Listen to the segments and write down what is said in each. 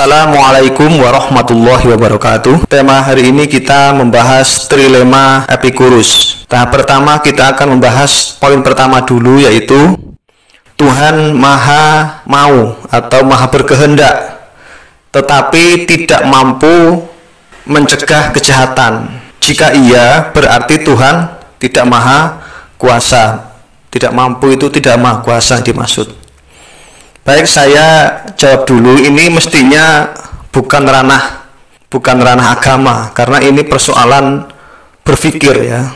Assalamualaikum warahmatullahi wabarakatuh. Tema hari ini kita membahas trilema Epikurus. Tahap pertama kita akan membahas poin pertama dulu, yaitu Tuhan maha mau atau maha berkehendak, tetapi tidak mampu mencegah kejahatan. Jika iya, berarti Tuhan tidak maha kuasa. Tidak mampu itu tidak maha kuasa dimaksud. Baik, saya jawab dulu. Ini mestinya bukan ranah agama, karena ini persoalan berpikir ya.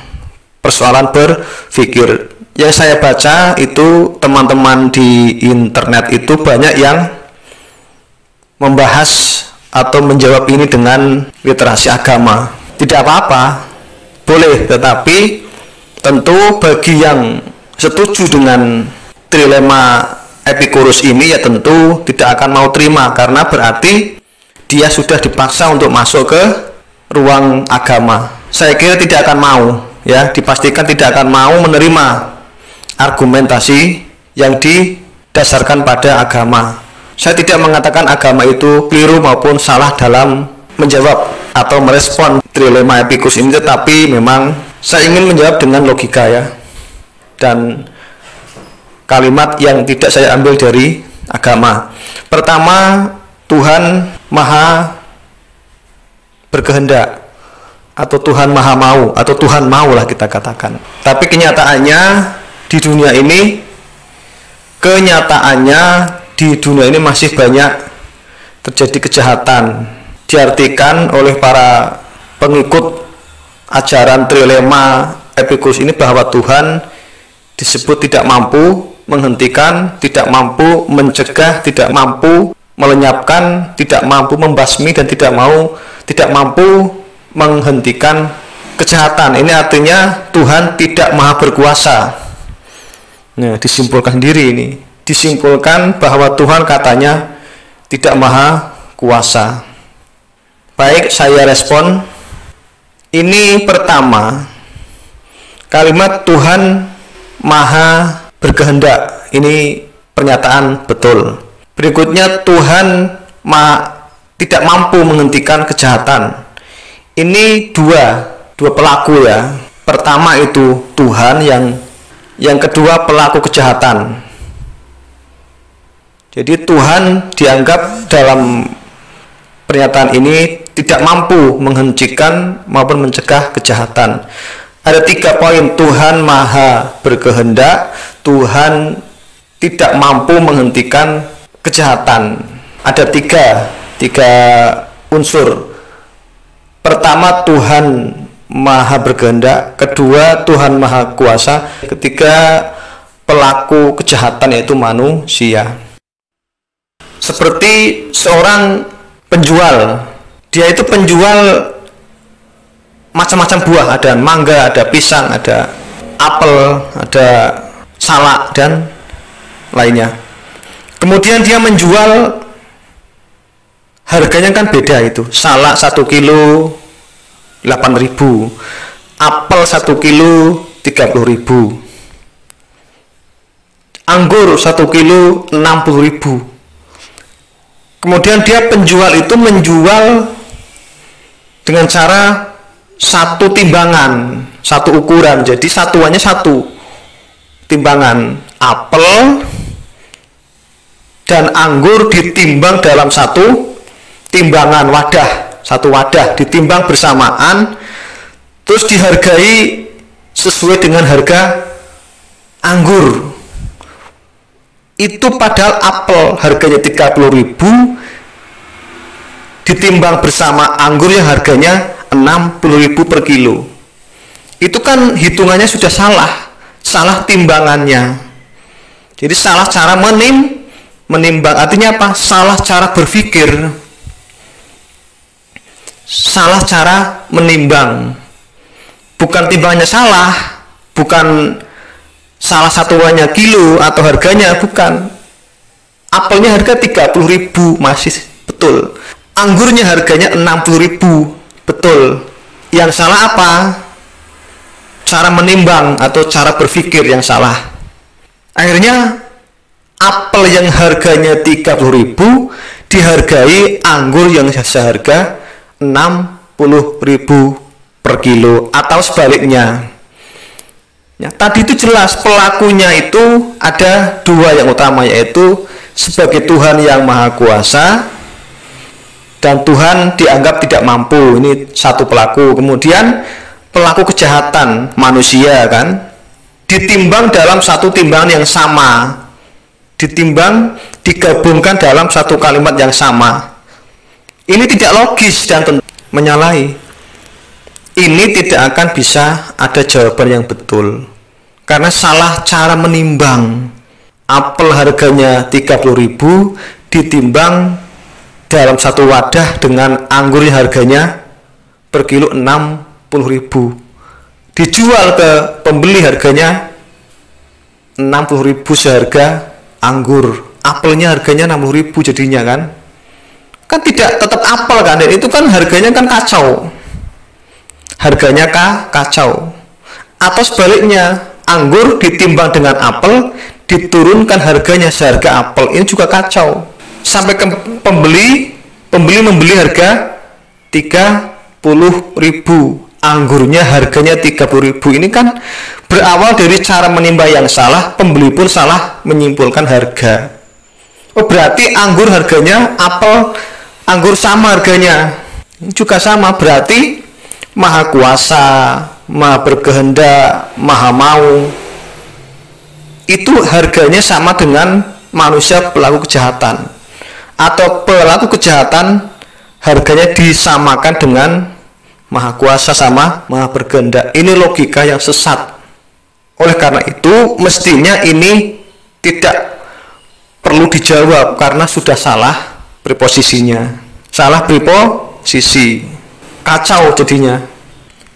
Persoalan berpikir. Yang saya baca itu teman-teman di internet itu banyak yang membahas atau menjawab ini dengan literasi agama. Tidak apa-apa, boleh, tetapi tentu bagi yang setuju dengan trilema Epikurus ini ya tentu tidak akan mau terima, karena berarti dia sudah dipaksa untuk masuk ke ruang agama. Saya kira tidak akan mau ya, dipastikan tidak akan mau menerima argumentasi yang didasarkan pada agama. Saya tidak mengatakan agama itu keliru maupun salah dalam menjawab atau merespon trilema Epikurus ini, tetapi memang saya ingin menjawab dengan logika ya, dan kalimat yang tidak saya ambil dari agama. Pertama, Tuhan maha berkehendak, atau Tuhan maha mau, atau Tuhan mau lah kita katakan. Tapi kenyataannya di dunia ini masih banyak terjadi kejahatan. Diartikan oleh para pengikut ajaran trilema Epikurus ini bahwa Tuhan disebut tidak mampu menghentikan, tidak mampu mencegah, tidak mampu melenyapkan, tidak mampu membasmi, dan tidak mampu menghentikan kejahatan. Ini artinya Tuhan tidak maha berkuasa. Nah, disimpulkan sendiri ini. Disimpulkan bahwa Tuhan katanya tidak maha kuasa. Baik, saya respon. Ini pertama, kalimat Tuhan maha berkehendak, ini pernyataan betul. Berikutnya, Tuhan tidak mampu menghentikan kejahatan. Ini dua pelaku ya. Pertama itu Tuhan, yang kedua pelaku kejahatan. Jadi Tuhan dianggap dalam pernyataan ini tidak mampu menghentikan maupun mencegah kejahatan. Ada 3 poin. Tuhan maha berkehendak, Tuhan tidak mampu menghentikan kejahatan. Ada tiga unsur. Pertama, Tuhan maha berkehendak. Kedua, Tuhan maha kuasa. Ketiga, pelaku kejahatan yaitu manusia. Seperti seorang penjual. Dia itu penjual macam-macam buah, ada mangga, ada pisang, ada apel, ada salak, dan lainnya. Kemudian dia menjual, harganya kan beda itu. Salak 1 kilo 8.000, apel 1 kilo 30.000, anggur 1 kilo 60.000. Kemudian dia penjual itu menjual dengan cara satu timbangan, satu ukuran. Jadi satuannya satu timbangan. Apel dan anggur ditimbang dalam satu timbangan wadah, satu wadah ditimbang bersamaan, terus dihargai sesuai dengan harga anggur. Itu padahal apel harganya 30.000 ditimbang bersama anggur yang harganya 60.000 per kilo. Itu kan hitungannya sudah salah timbangannya. Jadi salah cara menimbang. Artinya apa? Salah cara berpikir, salah cara menimbang. Bukan timbangannya salah, bukan salah satuannya kilo atau harganya, bukan. Apelnya harga 30.000 masih betul, anggurnya harganya 60.000 betul. Yang salah apa? Cara menimbang atau cara berpikir yang salah. Akhirnya apel yang harganya 30.000 dihargai anggur yang seharga 60.000 per kilo atau sebaliknya. Ya, tadi itu jelas pelakunya itu ada dua yang utama, yaitu sebagai Tuhan yang Maha Kuasa dan Tuhan dianggap tidak mampu. Ini satu pelaku. Kemudian pelaku kejahatan manusia kan ditimbang dalam satu timbangan yang sama, ditimbang digabungkan dalam satu kalimat yang sama. Ini tidak logis dan tentu menyalahi. Ini tidak akan bisa ada jawaban yang betul karena salah cara menimbang. Apel harganya 30.000 ditimbang dalam satu wadah dengan anggur yang harganya per kilo 60.000, dijual ke pembeli harganya 60.000 seharga anggur, apelnya harganya 60.000 jadinya kan tidak tetap apel kan, dan itu kan harganya kan kacau, harganya kacau. Atau sebaliknya, anggur ditimbang dengan apel diturunkan harganya seharga apel, ini juga kacau. Sampai ke pembeli membeli harga 30.000, anggurnya harganya 30.000. Ini kan berawal dari cara menimbang yang salah, pembeli pun salah menyimpulkan harga. Oh, berarti anggur harganya, apel anggur sama harganya, ini juga sama. Berarti Maha Kuasa, Maha berkehendak, Maha mau, itu harganya sama dengan manusia pelaku kejahatan, atau pelaku kejahatan harganya disamakan dengan Maha Kuasa sama Maha berkehendak. Ini logika yang sesat. Oleh karena itu mestinya ini tidak perlu dijawab karena sudah salah preposisinya, salah preposisi, kacau jadinya.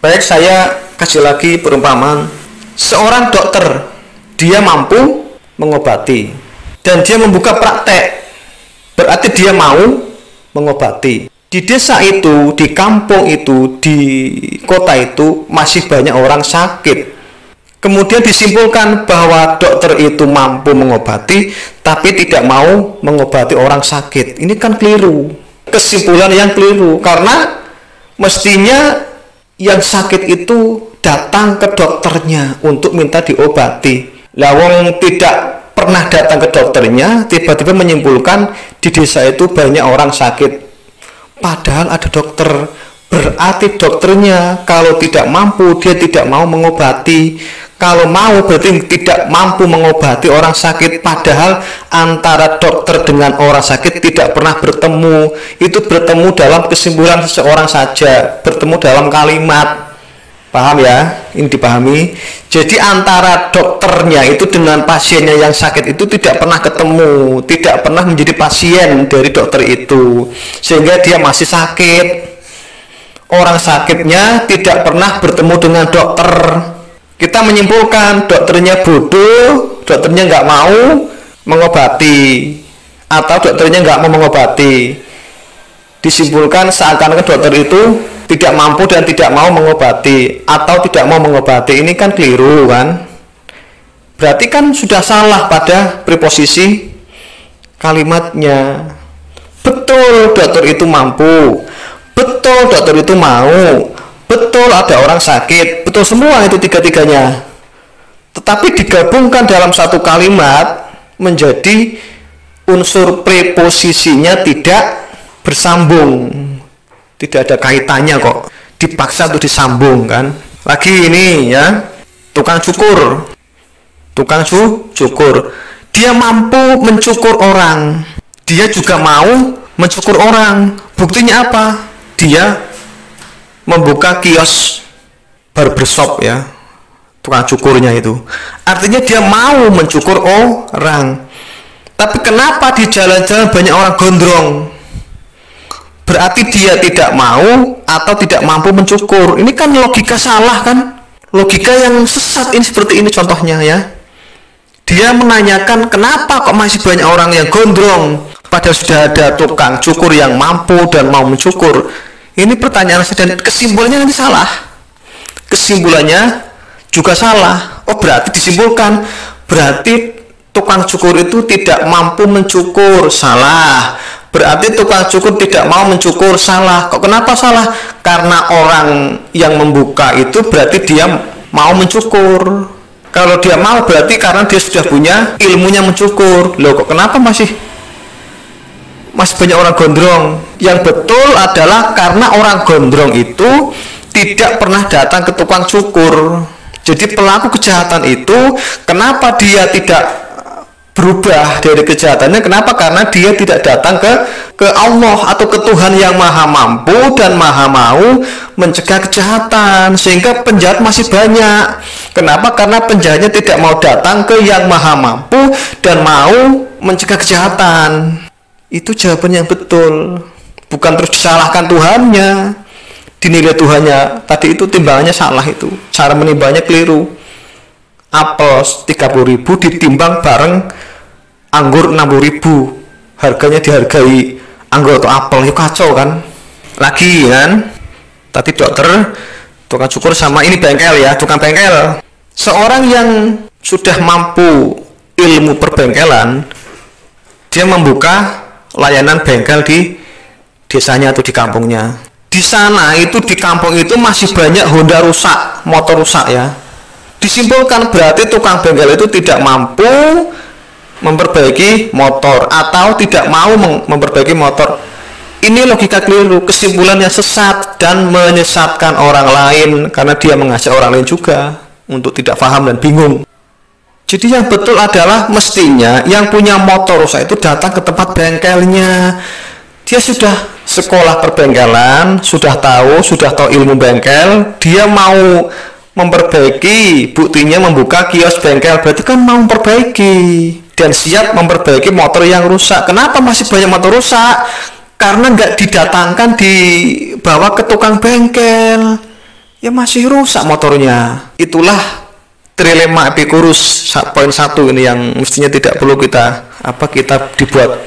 Baik, saya kasih lagi perumpamaan. Seorang dokter, dia mampu mengobati dan dia membuka praktek, berarti dia mau mengobati. Di desa itu, di kampung itu, di kota itu masih banyak orang sakit. Kemudian disimpulkan bahwa dokter itu mampu mengobati tapi tidak mau mengobati orang sakit. Ini kan keliru, kesimpulan yang keliru, karena mestinya yang sakit itu datang ke dokternya untuk minta diobati. Lawang tidak pernah datang ke dokternya, tiba-tiba menyimpulkan di desa itu banyak orang sakit, padahal ada dokter. Berarti dokternya kalau tidak mampu, dia tidak mau mengobati. Kalau mau berarti tidak mampu mengobati orang sakit, padahal antara dokter dengan orang sakit tidak pernah bertemu. Itu bertemu dalam kesimpulan seseorang saja, bertemu dalam kalimat. Paham ya? Ini dipahami. Jadi antara dokternya itu dengan pasiennya yang sakit itu tidak pernah ketemu, tidak pernah menjadi pasien dari dokter itu, sehingga dia masih sakit. Orang sakitnya tidak pernah bertemu dengan dokter. Kita menyimpulkan dokternya bodoh, dokternya nggak mau mengobati, atau dokternya nggak mau mengobati. Disimpulkan seakan-akan dokter itu tidak mampu dan tidak mau mengobati, atau tidak mau mengobati. Ini kan keliru kan? Berarti kan sudah salah pada preposisi kalimatnya. Betul dokter itu mampu, betul dokter itu mau, betul ada orang sakit, betul semua itu tiga-tiganya. Tetapi digabungkan dalam satu kalimat menjadi unsur preposisinya tidak bersambung, tidak ada kaitannya kok, dipaksa untuk disambung kan. Lagi ini ya, tukang cukur, dia mampu mencukur orang, dia juga mau mencukur orang. Buktinya apa? Dia membuka kios barbershop ya, tukang cukurnya itu. Artinya dia mau mencukur orang. Tapi kenapa di jalan-jalan banyak orang gondrong? Berarti dia tidak mau atau tidak mampu mencukur. Ini kan logika salah kan? Logika yang sesat ini, seperti ini contohnya ya. Dia menanyakan kenapa kok masih banyak orang yang gondrong, padahal sudah ada tukang cukur yang mampu dan mau mencukur. Ini pertanyaan saya, dan kesimpulannya nanti salah. Kesimpulannya juga salah. Oh, berarti disimpulkan berarti tukang cukur itu tidak mampu mencukur. Salah. Berarti tukang cukur tidak mau mencukur, salah. Kok kenapa salah? Karena orang yang membuka itu berarti dia mau mencukur. Kalau dia mau berarti karena dia sudah punya ilmunya mencukur. Loh, kok kenapa masih banyak orang gondrong? Yang betul adalah karena orang gondrong itu tidak pernah datang ke tukang cukur. Jadi pelaku kejahatan itu kenapa dia tidak berubah dari kejahatannya? Kenapa? Karena dia tidak datang ke Allah atau ke Tuhan yang maha mampu dan maha mau mencegah kejahatan, sehingga penjahat masih banyak. Kenapa? Karena penjahatnya tidak mau datang ke yang maha mampu dan mau mencegah kejahatan. Itu jawaban yang betul, bukan terus disalahkan Tuhannya, dinilai Tuhannya tadi itu timbangannya salah, itu cara menimbangnya keliru. Apel 30.000 ditimbang bareng anggur 60.000, harganya dihargai anggur atau apel, itu kacau kan. Lagi kan tadi dokter, tukang cukur sama ini bengkel ya, tukang bengkel. Seorang yang sudah mampu ilmu perbengkelan, dia membuka layanan bengkel di desanya atau di kampungnya. Di sana itu, di kampung itu masih banyak Honda rusak, motor rusak ya. Disimpulkan berarti tukang bengkel itu tidak mampu memperbaiki motor atau tidak mau memperbaiki motor. Ini logika keliru, kesimpulannya sesat dan menyesatkan orang lain, karena dia mengajak orang lain juga untuk tidak paham dan bingung. Jadi yang betul adalah mestinya yang punya motor rusak itu datang ke tempat bengkelnya. Dia sudah sekolah perbengkelan, sudah tahu ilmu bengkel, dia mau memperbaiki, buktinya membuka kios bengkel, berarti kan mau memperbaiki dan siap memperbaiki motor yang rusak. Kenapa masih banyak motor rusak? Karena nggak didatangkan, dibawa ke tukang bengkel, ya masih rusak motornya. Itulah trilema Epikurus poin 1 ini yang mestinya tidak perlu kita dibuat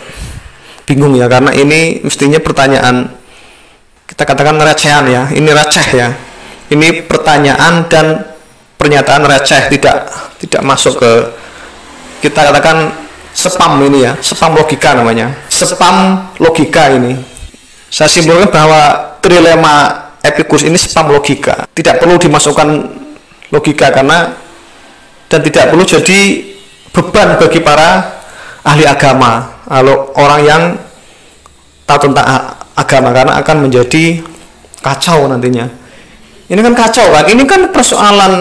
bingung ya, karena ini mestinya pertanyaan, kita katakan recehan ya, ini receh ya. Ini pertanyaan dan pernyataan receh, tidak masuk ke, kita katakan spam ini ya, spam logika namanya, spam logika ini. Saya simpulkan bahwa trilema Epikurus ini spam logika, tidak perlu dimasukkan logika karena, dan tidak perlu jadi beban bagi para ahli agama, orang yang tahu tentang agama, karena akan menjadi kacau nantinya. Ini kan kacau kan, ini kan persoalan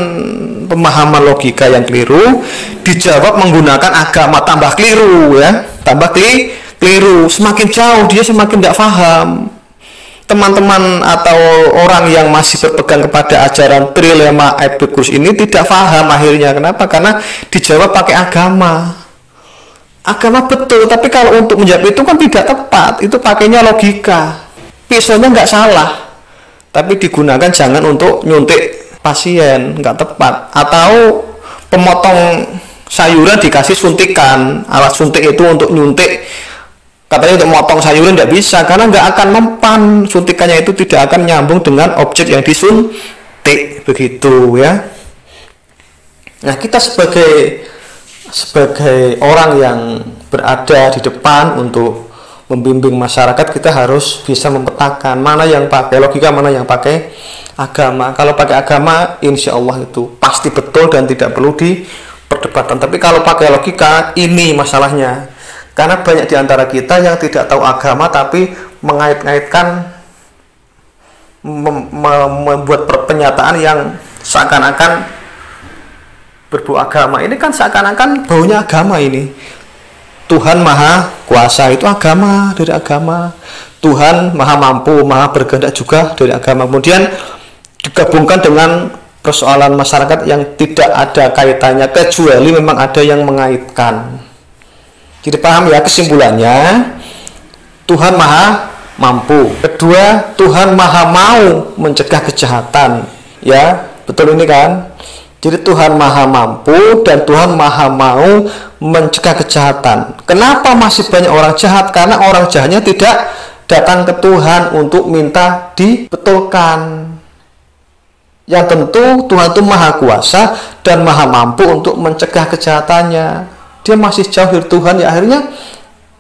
pemahaman logika yang keliru dijawab menggunakan agama, tambah keliru ya, tambah keliru, semakin jauh dia semakin tidak paham. Teman-teman atau orang yang masih berpegang kepada ajaran trilema Epikurus ini tidak paham akhirnya. Kenapa? Karena dijawab pakai agama. Agama betul, tapi kalau untuk menjawab itu kan tidak tepat, itu pakainya logika. Pisaunya nggak salah, tapi digunakan jangan untuk nyuntik pasien, nggak tepat. Atau pemotong sayuran dikasih suntikan, alat suntik itu untuk nyuntik, katanya untuk motong sayuran nggak bisa, karena nggak akan mempan, suntikannya itu tidak akan nyambung dengan objek yang disuntik, begitu ya. Nah, kita sebagai orang yang berada di depan untuk membimbing masyarakat, kita harus bisa memetakan mana yang pakai logika, mana yang pakai agama. Kalau pakai agama, insya Allah itu pasti betul dan tidak perlu diperdebatkan. Tapi kalau pakai logika, ini masalahnya. Karena banyak di antara kita yang tidak tahu agama, tapi mengait-ngaitkan, membuat pernyataan yang seakan-akan berbau agama. Ini kan seakan-akan baunya agama ini. Tuhan Maha Kuasa itu agama, dari agama. Tuhan Maha Mampu, Maha Berkehendak juga dari agama. Kemudian digabungkan dengan persoalan masyarakat yang tidak ada kaitannya, kecuali memang ada yang mengaitkan. Jadi paham ya kesimpulannya, Tuhan Maha Mampu. Kedua, Tuhan Maha Mau mencegah kejahatan. Ya, betul ini kan? Jadi Tuhan Maha Mampu dan Tuhan Maha Mau mencegah kejahatan. Kenapa masih banyak orang jahat? Karena orang jahatnya tidak datang ke Tuhan untuk minta dibetulkan. Yang tentu Tuhan itu Maha Kuasa dan Maha Mampu untuk mencegah kejahatannya. Dia masih jauh dari Tuhan, ya akhirnya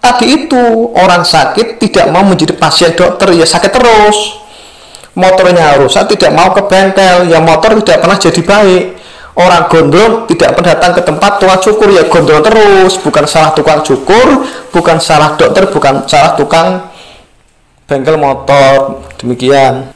tadi itu orang sakit tidak mau menjadi pasien dokter, ya sakit terus. Motornya rusak, tidak mau ke bengkel, ya motor tidak pernah jadi baik. Orang gondrong tidak pernah datang ke tempat tukang cukur, ya gondrong terus. Bukan salah tukang cukur, bukan salah dokter, bukan salah tukang bengkel motor. Demikian.